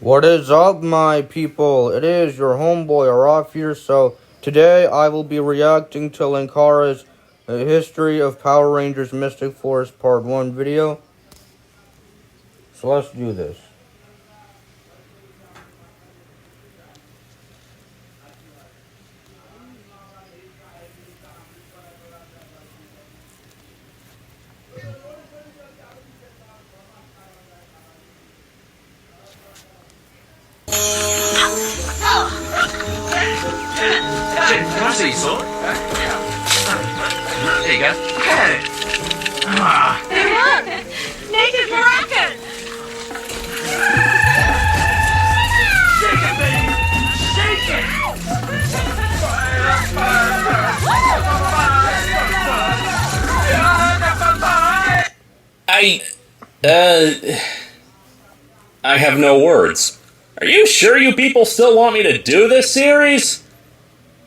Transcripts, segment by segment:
What is up, my people? It is your homeboy Araf here. So today I will be reacting to Linkaras' History of Power Rangers Mystic Force Part 1 video. So let's do this. Can I see your sword? There you go. Hey. Look! Naked Maracas! Shake it, baby! Shake it! I have no words. Are you sure you people still want me to do this series?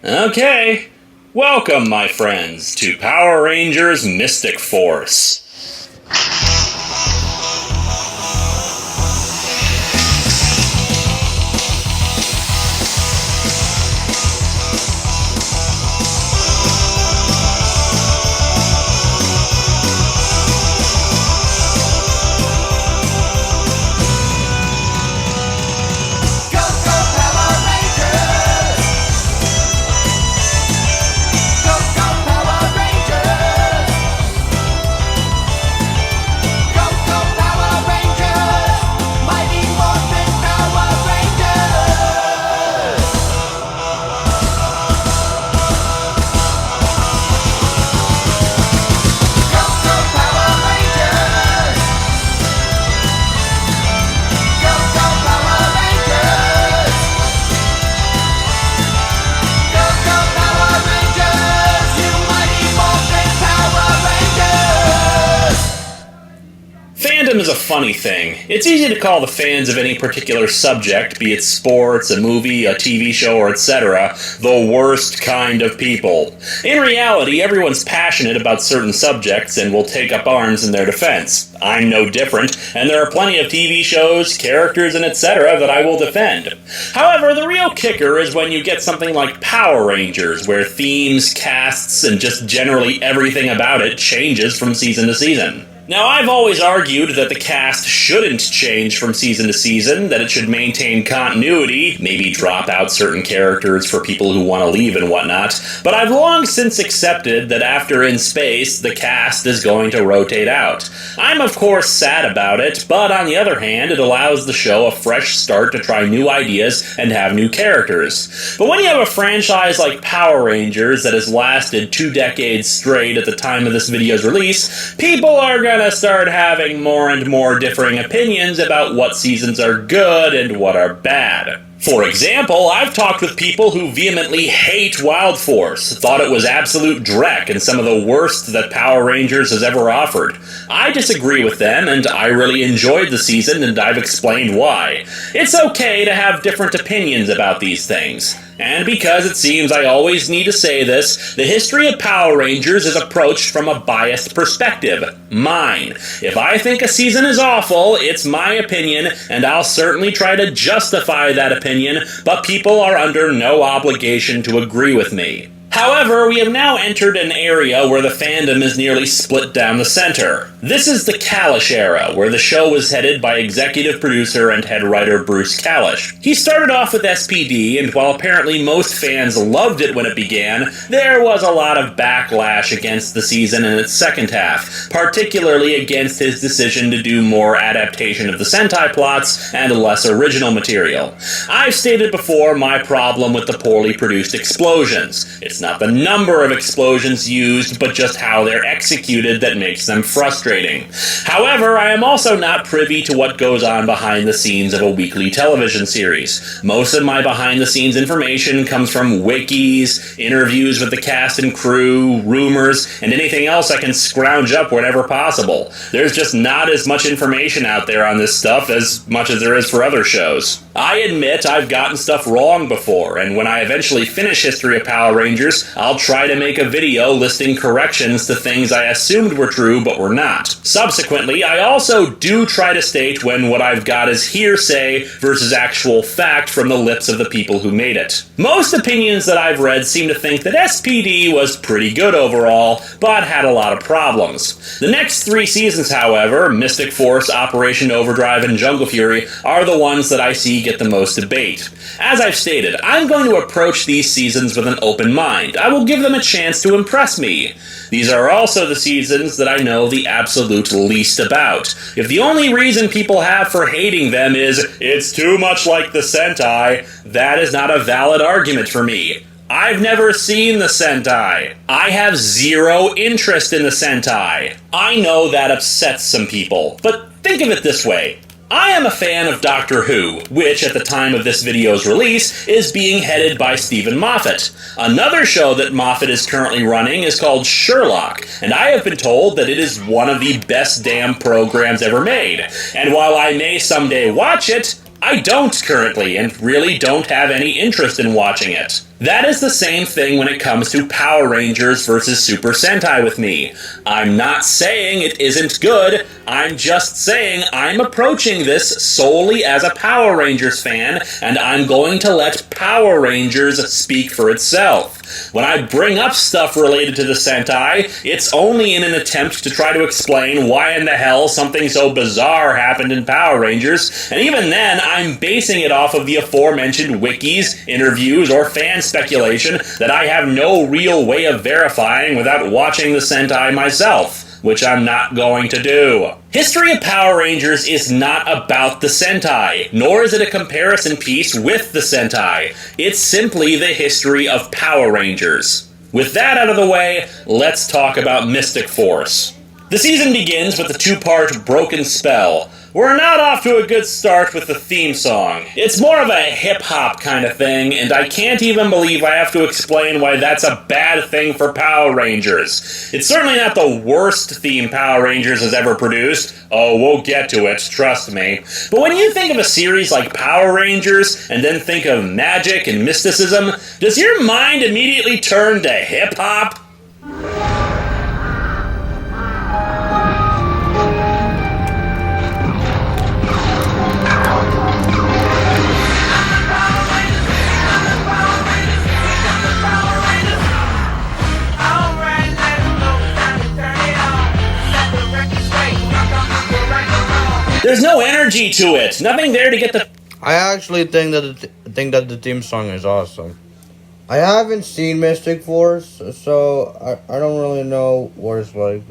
Okay. Welcome, my friends, to Power Rangers Mystic Force. Fandom is a funny thing. It's easy to call the fans of any particular subject, be it sports, a movie, a TV show, or etc., the worst kind of people. In reality, everyone's passionate about certain subjects and will take up arms in their defense. I'm no different, and there are plenty of TV shows, characters, and etc. that I will defend. However, the real kicker is when you get something like Power Rangers, where themes, casts, and just generally everything about it changes from season to season. Now, I've always argued that the cast shouldn't change from season to season, that it should maintain continuity, maybe drop out certain characters for people who want to leave and whatnot, but I've long since accepted that after In Space, the cast is going to rotate out. I'm of course sad about it, but on the other hand, it allows the show a fresh start to try new ideas and have new characters. But when you have a franchise like Power Rangers that has lasted 2 decades straight at the time of this video's release, people are going to start having more and more differing opinions about what seasons are good and what are bad. For example, I've talked with people who vehemently hate Wild Force, thought it was absolute dreck and some of the worst that Power Rangers has ever offered. I disagree with them, and I really enjoyed the season, and I've explained why. It's okay to have different opinions about these things. And because it seems I always need to say this, the history of Power Rangers is approached from a biased perspective. Mine. If I think a season is awful, it's my opinion, and I'll certainly try to justify that opinion, but people are under no obligation to agree with me. However, we have now entered an area where the fandom is nearly split down the center. This is the Kalish era, where the show was headed by executive producer and head writer Bruce Kalish. He started off with SPD, and while apparently most fans loved it when it began, there was a lot of backlash against the season in its second half, particularly against his decision to do more adaptation of the Sentai plots and less original material. I've stated before my problem with the poorly produced explosions. It's not the number of explosions used, but just how they're executed that makes them frustrating. However, I am also not privy to what goes on behind the scenes of a weekly television series. Most of my behind-the-scenes information comes from wikis, interviews with the cast and crew, rumors, and anything else I can scrounge up whenever possible. There's just not as much information out there on this stuff as much as there is for other shows. I admit I've gotten stuff wrong before, and when I eventually finish History of Power Rangers, I'll try to make a video listing corrections to things I assumed were true but were not. Subsequently, I also do try to state when what I've got is hearsay versus actual fact from the lips of the people who made it. Most opinions that I've read seem to think that SPD was pretty good overall, but had a lot of problems. The next 3 seasons, however, Mystic Force, Operation Overdrive, and Jungle Fury, are the ones that I see get the most debate. As I've stated, I'm going to approach these seasons with an open mind. I will give them a chance to impress me. These are also the seasons that I know the absolute least about. If the only reason people have for hating them is, it's too much like the Sentai, that is not a valid argument for me. I've never seen the Sentai. I have zero interest in the Sentai. I know that upsets some people, but think of it this way. I am a fan of Doctor Who, which at the time of this video's release is being headed by Stephen Moffat. Another show that Moffat is currently running is called Sherlock, and I have been told that it is one of the best damn programs ever made. And while I may someday watch it, I don't currently, and really don't have any interest in watching it. That is the same thing when it comes to Power Rangers versus Super Sentai with me. I'm not saying it isn't good, I'm just saying I'm approaching this solely as a Power Rangers fan, and I'm going to let Power Rangers speak for itself. When I bring up stuff related to the Sentai, it's only in an attempt to try to explain why in the hell something so bizarre happened in Power Rangers, and even then I'm basing it off of the aforementioned wikis, interviews, or fan speculation that I have no real way of verifying without watching the Sentai myself, which I'm not going to do. History of Power Rangers is not about the Sentai, nor is it a comparison piece with the Sentai. It's simply the history of Power Rangers. With that out of the way, let's talk about Mystic Force. The season begins with the 2-part Broken Spell. We're not off to a good start with the theme song. It's more of a hip-hop kind of thing, and I can't even believe I have to explain why that's a bad thing for Power Rangers. It's certainly not the worst theme Power Rangers has ever produced. Oh, we'll get to it, trust me. But when you think of a series like Power Rangers, and then think of magic and mysticism, does your mind immediately turn to hip-hop? There's no energy to it. Nothing there to get the... I actually think that the theme song is awesome. I haven't seen Mystic Force, so I don't really know what it's like.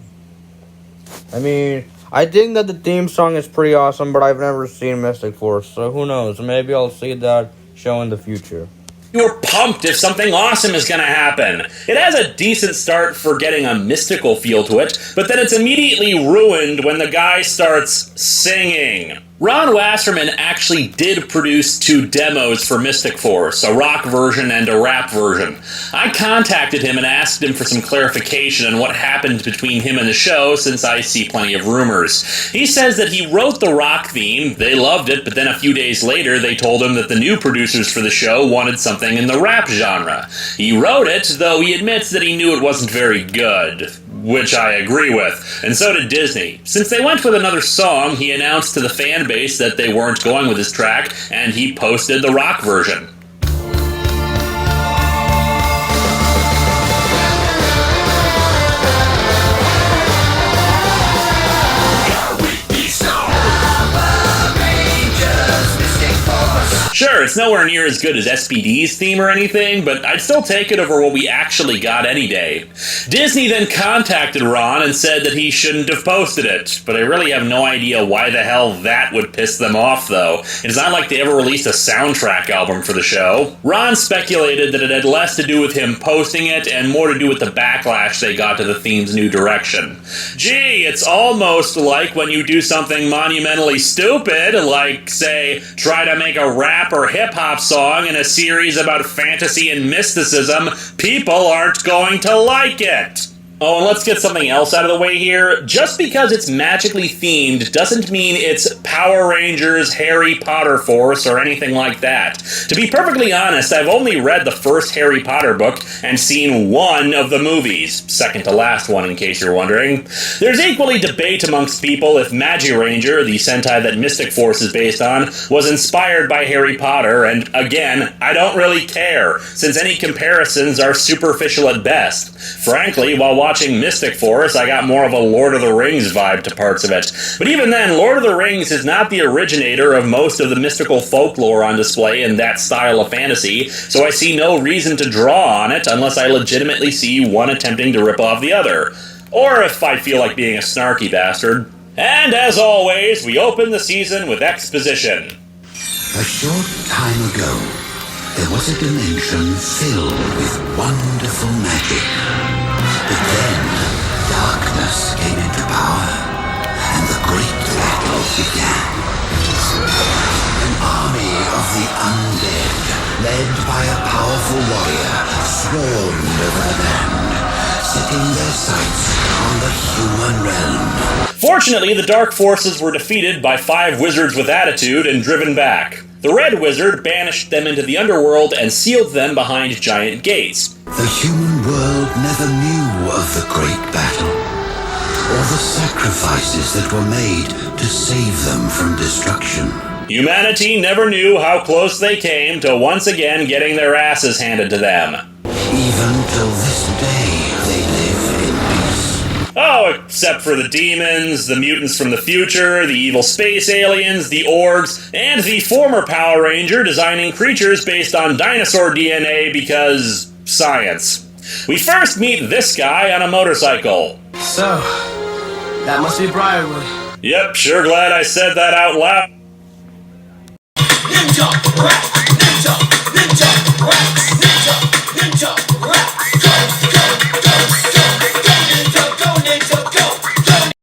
I mean, I think that the theme song is pretty awesome, but I've never seen Mystic Force, so who knows? Maybe I'll see that show in the future. You're pumped if something awesome is gonna happen. It has a decent start for getting a mystical feel to it, but then it's immediately ruined when the guy starts singing. Ron Wasserman actually did produce 2 demos for Mystic Force, a rock version and a rap version. I contacted him and asked him for some clarification on what happened between him and the show, since I see plenty of rumors. He says that he wrote the rock theme, they loved it, but then a few days later they told him that the new producers for the show wanted something in the rap genre. He wrote it, though he admits that he knew it wasn't very good. Which I agree with, and so did Disney. Since they went with another song, he announced to the fan base that they weren't going with his track, and he posted the rock version. Sure, it's nowhere near as good as SPD's theme or anything, but I'd still take it over what we actually got any day. Disney then contacted Ron and said that he shouldn't have posted it, but I really have no idea why the hell that would piss them off, though. It's not like they ever released a soundtrack album for the show. Ron speculated that it had less to do with him posting it and more to do with the backlash they got to the theme's new direction. Gee, it's almost like when you do something monumentally stupid, like, say, try to make a rap or hip-hop song in a series about fantasy and mysticism, people aren't going to like it. Oh, and let's get something else out of the way here. Just because it's magically themed doesn't mean it's Power Rangers, Harry Potter Force, or anything like that. To be perfectly honest, I've only read the first Harry Potter book and seen one of the movies. Second to last one, in case you're wondering. There's equally debate amongst people if Magi-Ranger, the Sentai that Mystic Force is based on, was inspired by Harry Potter, and again, I don't really care, since any comparisons are superficial at best. Frankly, while watching Mystic Force, I got more of a Lord of the Rings vibe to parts of it. But even then, Lord of the Rings is not the originator of most of the mystical folklore on display in that style of fantasy, so I see no reason to draw on it unless I legitimately see one attempting to rip off the other. Or if I feel like being a snarky bastard. And as always, we open the season with exposition. A short time ago, there was a dimension filled with wonderful magic. But then, darkness came into power, and the great battle began. An army of the undead, led by a powerful warrior, swarmed over the land, setting their sights on the human realm. Fortunately, the Dark Forces were defeated by 5 wizards with attitude and driven back. The Red Wizard banished them into the underworld and sealed them behind giant gates. The human world never knew of the great battle, or the sacrifices that were made to save them from destruction. Humanity never knew how close they came to once again getting their asses handed to them. Even till this day, they live in peace. Oh, except for the demons, the mutants from the future, the evil space aliens, the orgs, and the former Power Ranger designing creatures based on dinosaur DNA because science. We first meet this guy on a motorcycle. So, that must be Briarwood. Yep, sure glad I said that out loud. Ninja rap!